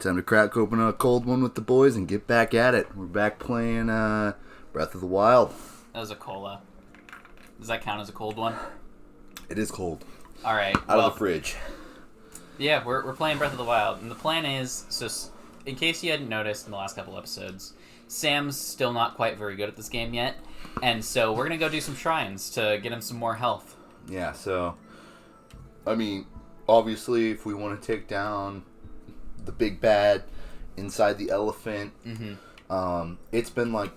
time to crack open a cold one with the boys and get back at it. We're back playing Breath of the Wild. That was a cola. Does that count as a cold one? It is cold. All right. Out of the fridge. Yeah, we're playing Breath of the Wild, and the plan is, so in case you hadn't noticed in the last couple episodes, Sam's still not quite very good at this game yet, and so we're going to go do some shrines to get him some more health. Yeah, so, I mean, obviously, if we want to take down the big bad inside the elephant, it's been like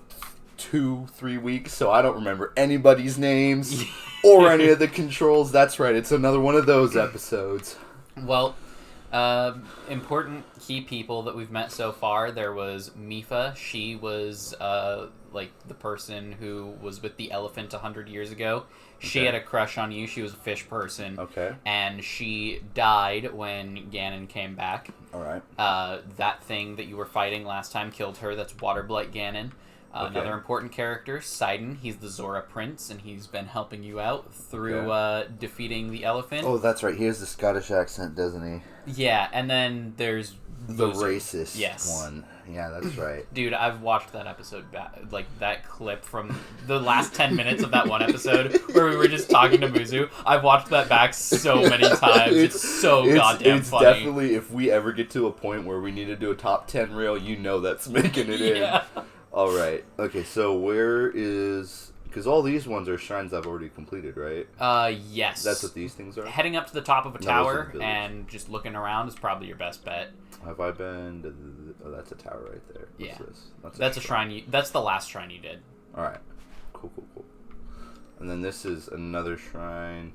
2-3 weeks, so I don't remember anybody's names or any of the controls. That's right, it's another one of those episodes. Well, important key people that we've met so far. There was Mifa. She was like the person who was with the elephant 100 years ago. She had a crush on you. She was a fish person. Okay. And she died when Ganon came back. All right. That thing that you were fighting last time killed her. That's Waterblight Ganon. Another important character, Sidon. He's the Zora Prince, and he's been helping you out through defeating the elephant. Oh, that's right. He has the Scottish accent, doesn't he? Yeah, and then there's the racist one. Yeah, that's right. Dude, I've watched that episode back, like that clip from the last 10 minutes of that one episode where we were just talking to Muzu. I've watched that back so many times. It's so goddamn funny. It's definitely, if we ever get to a point where we need to do a top 10 reel, you know that's making it in. All right. Okay, so where is... Because all these ones are shrines I've already completed, right? Yes. That's what these things are? Heading up to the top of a tower and just looking around is probably your best bet. Have I been to oh, that's a tower right there. What's this? That's a shrine. That's the last shrine you did. All right. Cool. And then this is another shrine.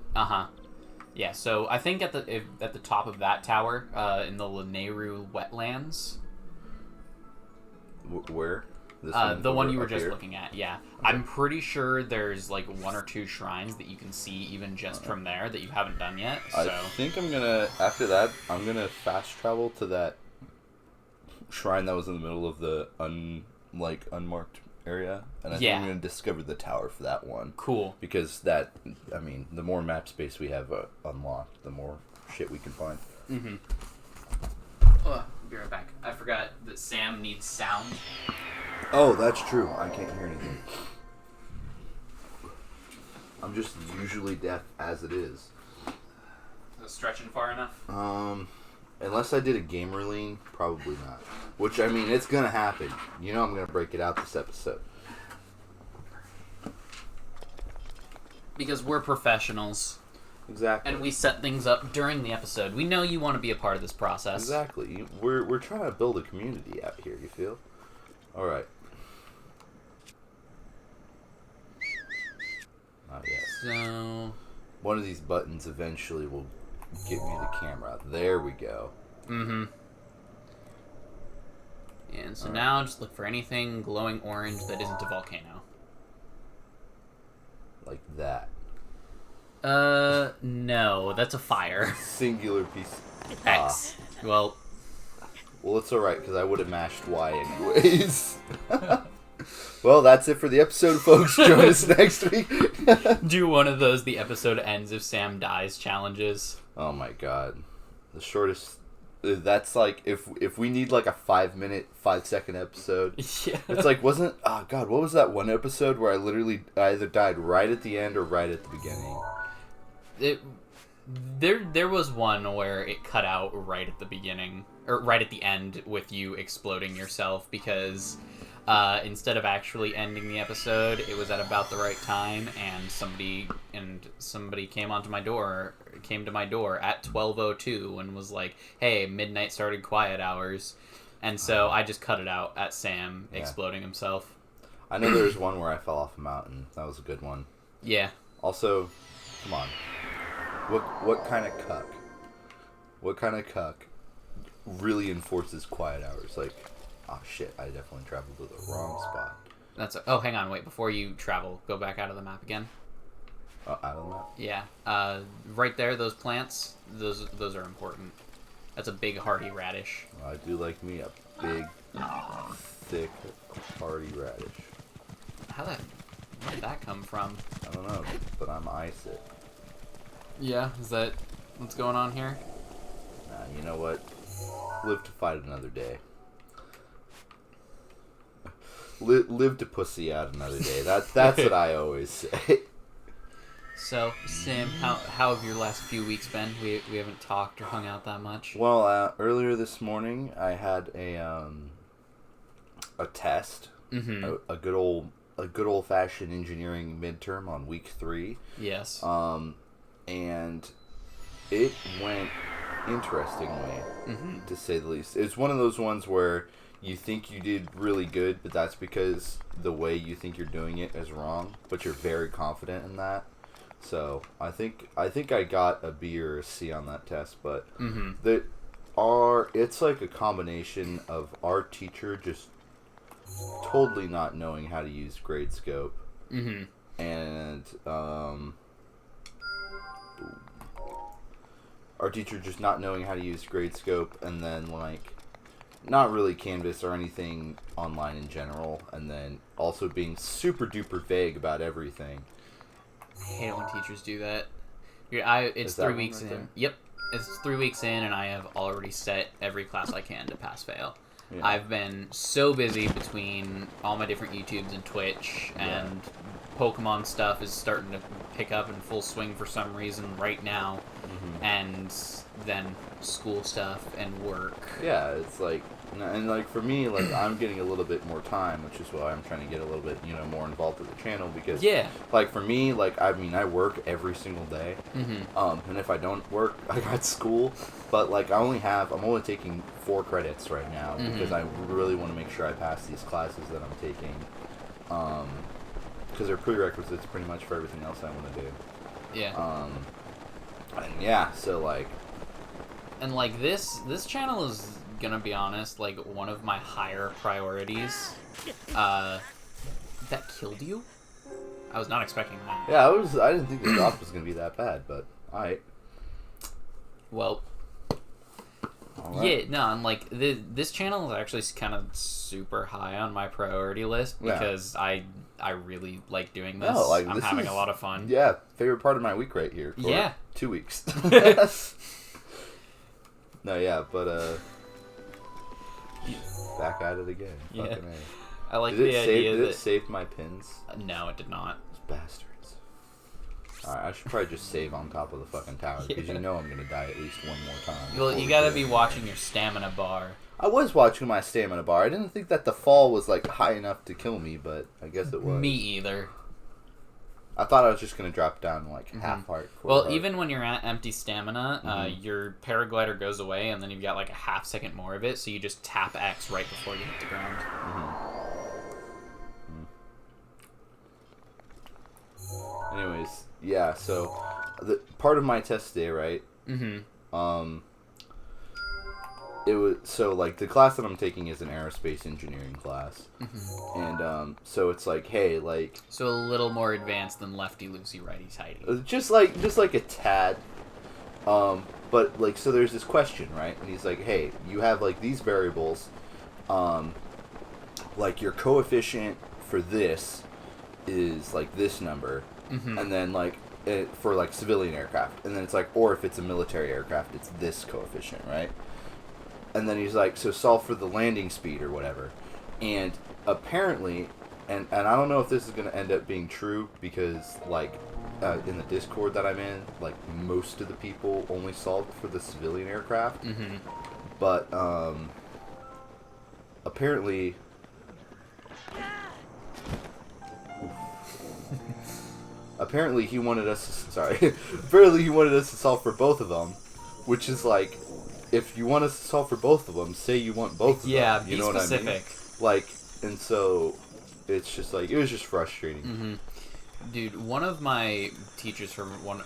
Yeah, so I think at the top of that tower, in the Lanayru wetlands. Where? The one you were just looking at, yeah. Okay. I'm pretty sure there's like 1 or 2 shrines that you can see even just from there that you haven't done yet. So. I think I'm gonna, after that, I'm gonna fast travel to that shrine that was in the middle of the unmarked area, and I think I'm gonna discover the tower for that one. Cool. Because that, I mean, the more map space we have unlocked, the more shit we can find. I'll be right back. I forgot that Sam needs sound. Oh, that's true. I can't hear anything. I'm just usually deaf as it is. Is it stretching far enough? Unless I did a gamer lean, probably not. Which, I mean, it's gonna happen. You know I'm gonna break it out this episode. Because we're professionals. Exactly. And we set things up during the episode. We know you want to be a part of this process. Exactly. We're trying to build a community out here, you feel? Alright. Oh, yes. So... one of these buttons eventually will give me the camera. There we go. And so now just look for anything glowing orange that isn't a volcano. Like that. No. That's a fire. Singular piece. X. Well, it's alright, because I would have mashed Y anyways. Well, that's it for the episode, folks. Join us next week. Do one of those the episode ends if Sam dies challenges. Oh my god. The shortest... That's like, if we need like a 5-minute, 5-second episode. Yeah. It's like, wasn't... Oh god, what was that one episode where I either died right at the end or right at the beginning? There was one where it cut out right at the beginning, or right at the end with you exploding yourself because instead of actually ending the episode, it was at about the right time, and somebody came to my door at 12:02 and was like, "Hey, midnight started quiet hours," and so I just cut it out at Sam exploding himself. I know there was one where I fell off a mountain. That was a good one. Yeah. Also, come on. What kind of cuck? What kind of cuck really enforces quiet hours? Like, oh shit, I definitely traveled to the wrong spot. Oh, hang on, wait. Before you travel, go back out of the map again. Oh, out of the map? Yeah. Right there, those plants, those are important. That's a big hardy radish. Oh, I do like me a big, thick, hardy radish. Where did that come from? I don't know, but I'm ice it. Yeah, is that what's going on here? You know what? Live to fight another day. Live to pussy out another day. That's what I always say. So, Sam, how have your last few weeks been? We haven't talked or hung out that much. Well, earlier this morning I had a test, a good old fashioned engineering midterm on week 3. Yes. And it went interestingly, to say the least. It's one of those ones where you think you did really good, but that's because the way you think you're doing it is wrong, but you're very confident in that. So I think I got a B or a C on that test, but it's like a combination of our teacher just totally not knowing how to use Gradescope, and our teacher just not knowing how to use Gradescope, and then like not really Canvas or anything online in general, and then also being super duper vague about everything. I hate it when teachers do that. It's 3 weeks in. There? Yep. It's 3 weeks in, and I have already set every class I can to pass-fail. Yeah. I've been so busy between all my different YouTubes and Twitch, and Pokemon stuff is starting to pick up in full swing for some reason right now, and then school stuff and work. Yeah, it's like, and like for me, like I'm getting a little bit more time, which is why I'm trying to get a little bit, more involved with the channel, because like for me, like I mean, I work every single day, and if I don't work, I got school, but like I'm only taking 4 credits right now because I really want to make sure I pass these classes that I'm taking, because they're prerequisites pretty much for everything else I want to do. Yeah. And yeah, so like. And like this channel is, gonna be honest, like one of my higher priorities. That killed you? I was not expecting that. Yeah, I didn't think the drop was gonna be that bad, but alright. Well. Yeah, no, and like this channel is actually kind of super high on my priority list because I really like doing this. No, like, I'm having a lot of fun. Yeah, favorite part of my week right here. For 2 weeks. No, yeah, but back at it again. Yeah. Fucking A. I like the idea that... Did it save my pins? No, it did not. Those bastards. Alright, I should probably just save on top of the fucking tower, because I'm gonna die at least one more time. Well, you gotta be watching your stamina bar. I was watching my stamina bar. I didn't think that the fall was, like, high enough to kill me, but I guess it was. Me either. I thought I was just going to drop down, like, half heart. Well, even when you're at empty stamina, your paraglider goes away, and then you've got, like, a half second more of it, so you just tap X right before you hit the ground. Anyways, yeah, so, the part of my test day, right? It was, so, like, the class that I'm taking is an aerospace engineering class. And, so it's like, hey, like... So a little more advanced than lefty, loosey, righty, tighty. Just like a tad. But, like, so there's this question, right? And he's like, hey, you have, like, these variables. Like, your coefficient for this is, like, this number. And then, like, for, like, civilian aircraft. And then it's like, or if it's a military aircraft, it's this coefficient, right? And then he's like, so solve for the landing speed or whatever. And apparently, and I don't know if this is going to end up being true, because, like, in the Discord that I'm in, like, most of the people only solved for the civilian aircraft. But, apparently... apparently he wanted us to solve for both of them, which is like... If you want us to solve for both of them, say you want both of them. Yeah, you know specific. What I mean? Like, and so it's just like, it was just frustrating. Dude, one of my teachers for one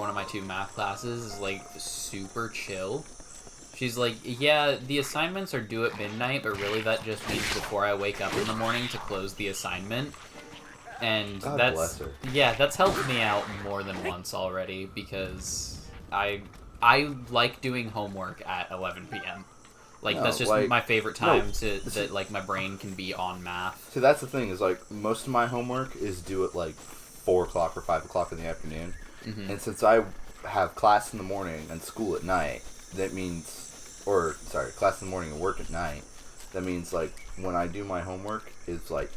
of my 2 math classes is like super chill. She's like, yeah, the assignments are due at midnight, but really that just means before I wake up in the morning to close the assignment. And God bless her. Yeah, that's helped me out more than once already, because I like doing homework at 11 p.m. Like, that's just like, my favorite time that, like, my brain can be on math. So that's the thing, is, like, most of my homework is due at, like, 4 o'clock or 5 o'clock in the afternoon. And since I have class in the morning and school at night, that means class in the morning and work at night. That means like when I do my homework, it's like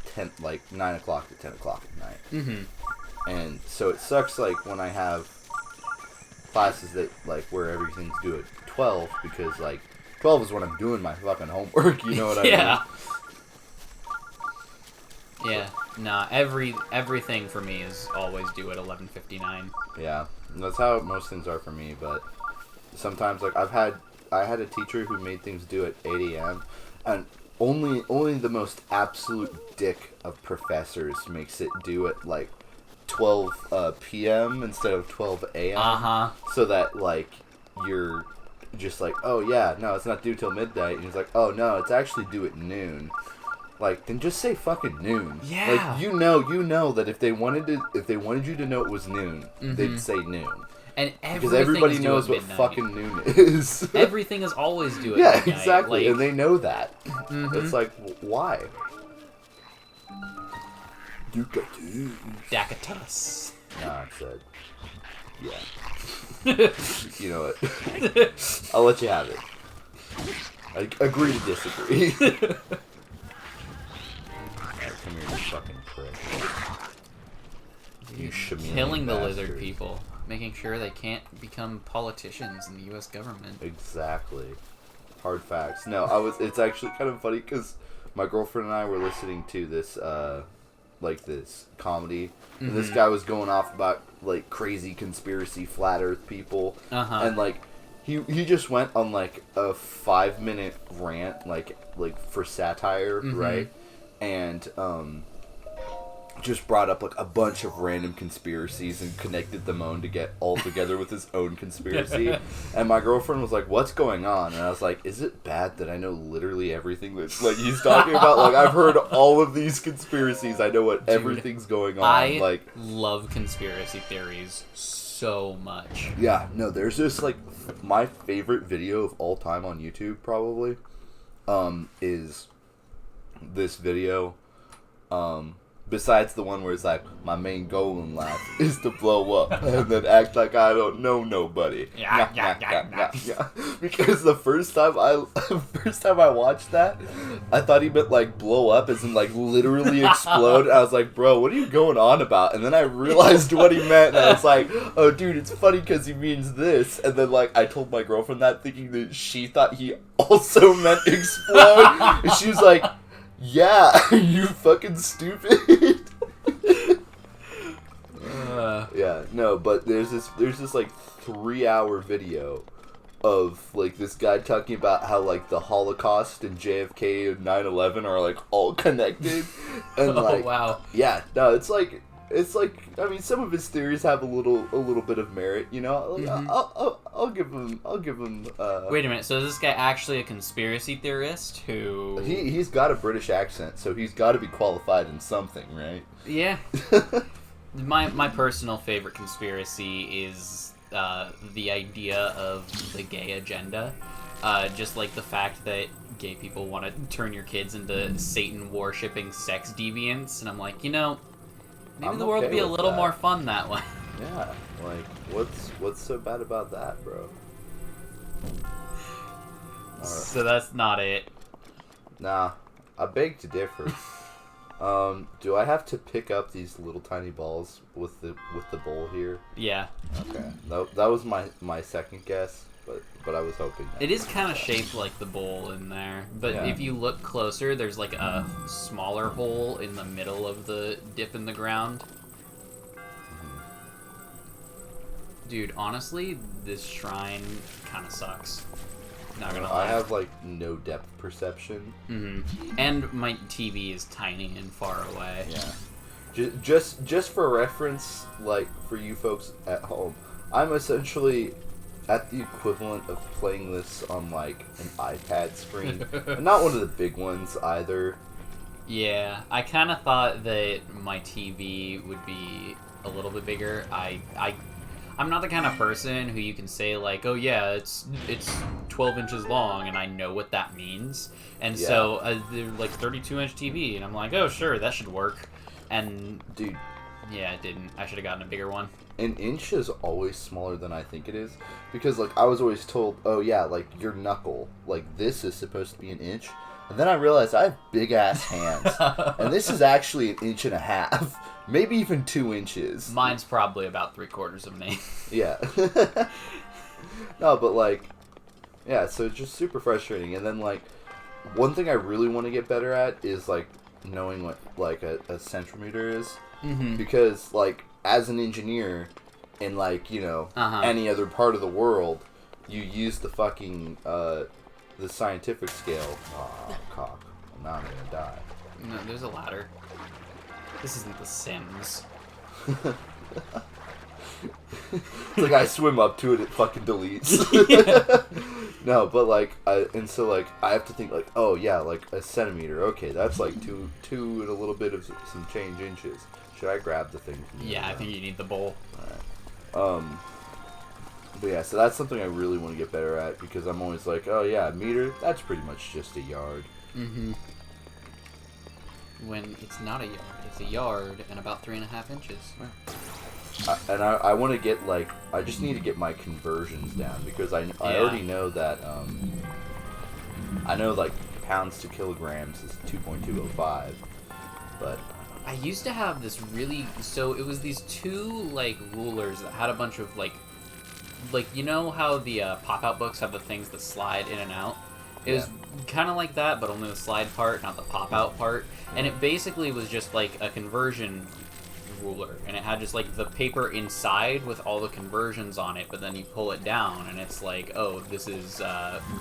9 o'clock to 10 o'clock at night. Mm-hmm. And so it sucks like when I have classes that like where everything's due at 12 because like 12 is when I'm doing my fucking homework. You know what I mean? Yeah. Nah. Everything for me is always due at 11:59. Yeah, that's how most things are for me. But sometimes like I had a teacher who made things due at 8 a.m. and only the most absolute dick of professors makes it due at like 12 p.m. instead of 12 a.m. So that like you're just like, oh yeah, no, it's not due till midnight, and he's like, oh no, it's actually due at noon. Like, then just say fucking noon. Yeah. Like you know that if they wanted you to know it was noon, they'd say noon. And because everybody knows what fucking noon is. Everything is always due at midnight. Yeah, exactly, like, and they know that. It's like, why? Dakatus. Nah, I said, yeah. You know what? I'll let you have it. I agree to disagree. Alright, come here, you fucking prick. You killing the bastard. lizard people. Making sure they can't become politicians in the U.S. government. Exactly. Hard facts. No, it's actually kind of funny because my girlfriend and I were listening to this, this comedy. And this guy was going off about, like, crazy conspiracy flat earth people. And, like, he just went on, like, a 5-minute rant, like for satire, right? And, just brought up like a bunch of random conspiracies and connected them on to get all together with his own conspiracy. And my girlfriend was like, what's going on? And I was like, is it bad that I know literally everything that's like he's talking about? Like, I've heard all of these conspiracies. I know what everything's going on. I love conspiracy theories so much. Yeah, no, there's just like my favorite video of all time on YouTube probably is this video besides the one where it's like, my main goal in life is to blow up and then act like I don't know nobody. Yeah. Because the first time I watched that, I thought he meant like blow up as in like literally explode. I was like, bro, what are you going on about? And then I realized what he meant, and I was like, oh dude, it's funny because he means this. And then like I told my girlfriend that thinking that she thought he also meant explode. And she was like, yeah, you fucking stupid. Yeah, no, but there's this like 3-hour video of like this guy talking about how like the Holocaust and JFK and 9/11 are like all connected, and like, wow, yeah, no, it's like I mean, some of his theories have a little bit of merit, you know. Like, I'll give him. Wait a minute. So is this guy actually a conspiracy theorist who? He's got a British accent, so he's got to be qualified in something, right? Yeah. My personal favorite conspiracy is the idea of the gay agenda. Just like the fact that gay people want to turn your kids into Satan-worshipping sex deviants, and I'm like, you know. Maybe the world would be a little more fun that way. Yeah, like, what's so bad about that, bro? Right. So that's not it. Nah, I beg to differ. Do I have to pick up these little tiny balls with the bowl here? Yeah. Okay, that was my second guess, but I was hoping that. It is kind of shaped like the bowl in there, but if you look closer, there's like a smaller hole in the middle of the dip in the ground. Dude, honestly, this shrine kind of sucks. Not gonna lie. I have like no depth perception. And my TV is tiny and far away. Yeah. Just for reference, like for you folks at home, I'm essentially at the equivalent of playing this on like an iPad screen. And not one of the big ones either. Yeah, I kind of thought that my TV would be a little bit bigger. I'm not the kind of person who you can say like, oh yeah, it's 12 inches long, and I know what that means. And so they're like 32-inch TV, and I'm like, oh sure, that should work. And dude, Yeah, it didn't. I should have gotten a bigger one. An inch is always smaller than I think it is. Because, like, I was always told, oh, yeah, like, your knuckle, like, this is supposed to be an inch. And then I realized I have big-ass hands. And this is actually 1.5 inches. Maybe even 2 inches. Mine's probably about 3/4 of an inch. Yeah. No, but, like, yeah, so it's just super frustrating. And then, like, one thing I really want to get better at is, like, knowing what, like, a centimeter is. Mm-hmm. Because, like, as an engineer in, like, you know, any other part of the world, you use the fucking, the scientific scale. Oh, cock. Now I'm gonna die. No, there's a ladder. This isn't The Sims. It's like I swim up to it, it fucking deletes. No, but like, I have to think like, oh yeah, like a centimeter. Okay, that's like two and a little bit of some change inches. Should I grab the thing? Yeah, I think you need the bowl. Alright. But yeah, so that's something I really want to get better at because I'm always like, oh yeah, a meter, that's pretty much just a yard. Mm-hmm. When it's not a yard, it's a yard and about 3.5 inches. I want to get, like, I just need to get my conversions down because I already know that, I know, like, pounds to kilograms is 2.205, but... I used to have this really, so it was these two, like, rulers that had a bunch of, like, you know how the pop-out books have the things that slide in and out? It was kind of like that, but only the slide part, not the pop-out part, and it basically was just, like, a conversion ruler, and it had just like the paper inside with all the conversions on it, but then you pull it down and it's like, oh, this is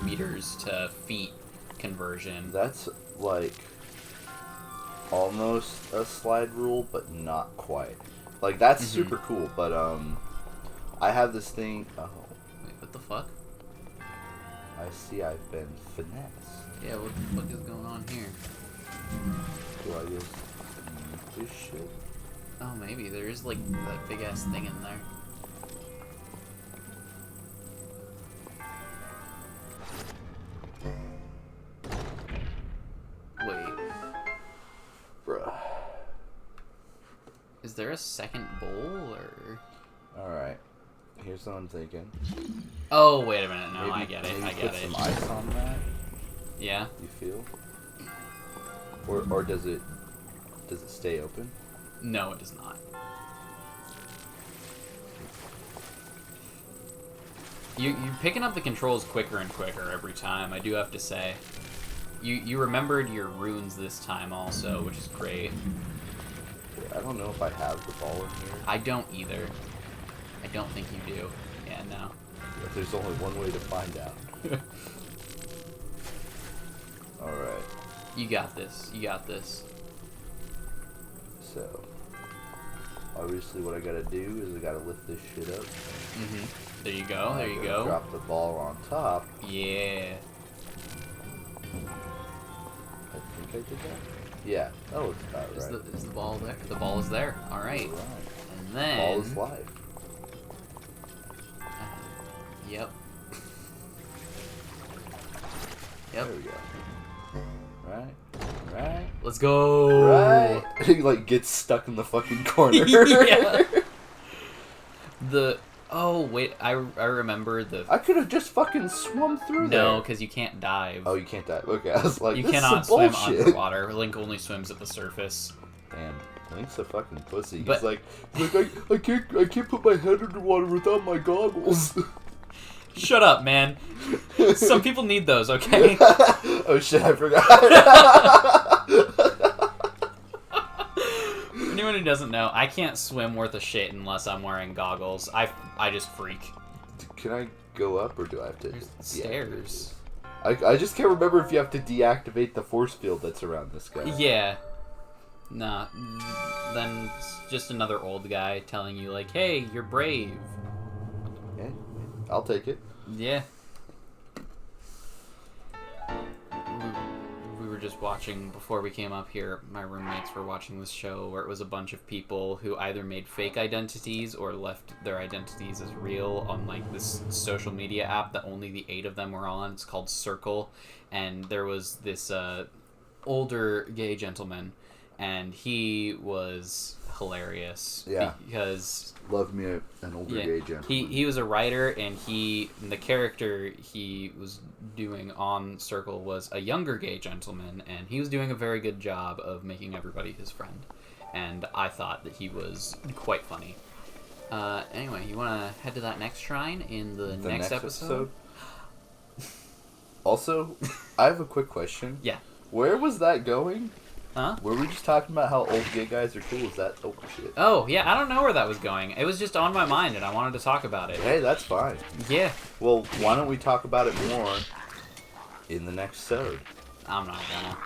meters to feet conversion. That's like almost a slide rule, but not quite. Like that's super cool, but I have this thing. Oh, wait, what the fuck? I see I've been finessed. Yeah, what the fuck is going on here? Do I just eat this shit? Oh, maybe. There is, like, that big-ass thing in there. Wait. Bruh. Is there a second bowl, or...? Alright. Here's what I'm thinking. Oh, wait a minute. No, maybe, I get it. I get put it. some ice on that? Yeah? You feel? Or does it stay open? No, it does not. You're picking up the controls quicker and quicker every time, I do have to say. You remembered your runes this time also, which is great. I don't know if I have the ball in here. I don't either. I don't think you do. Yeah, no. But there's only one way to find out. Alright. You got this. You got this. So, obviously what I gotta do is I gotta lift this shit up. Mm-hmm. There you go, there you go. Drop the ball on top. Yeah. I think I did that. Yeah, that looks about right. Is the ball there? The ball is there. Alright. And then... Ball is life. Yep. Yep. There we go. Right. Right. Let's go. Right. He like gets stuck in the fucking corner. Yeah. Oh wait, I remember the. I could have just fucking swum through there. No, because you can't dive. Oh, you can't dive. Okay, I was like, you this cannot is some swim bullshit. underwater. Link only swims at the surface. Damn, Link's a fucking pussy. But, He's like I can't put my head underwater without my goggles. Shut up, man. Some people need those, okay? Oh shit, I forgot. Anyone who doesn't know, I can't swim worth a shit unless I'm wearing goggles. I just freak. Can I go up or do I have to? There's stairs. I just can't remember if you have to deactivate the force field that's around this guy. Yeah. Nah. Then it's just another old guy telling you, like, hey, you're brave. Yeah, I'll take it. Yeah. We were just watching, before we came up here, my roommates were watching this show where it was a bunch of people who either made fake identities or left their identities as real on, like, this social media app that only the 8 of them were on. It's called Circle. And there was this older gay gentleman, and he was hilarious. Yeah. Because Love me an older gay gentleman. he was a writer, and the character he was doing on Circle was a younger gay gentleman, and he was doing a very good job of making everybody his friend. And I thought that he was quite funny. Anyway, you want to head to that next shrine in the next episode? Also, I have a quick question. Yeah. Where was that going? Huh? Were we just talking about how old gay guys are cool? Is that shit? Oh, yeah, I don't know where that was going. It was just on my mind, and I wanted to talk about it. Hey, that's fine. Yeah. Well, why don't we talk about it more in the next episode? I'm not gonna.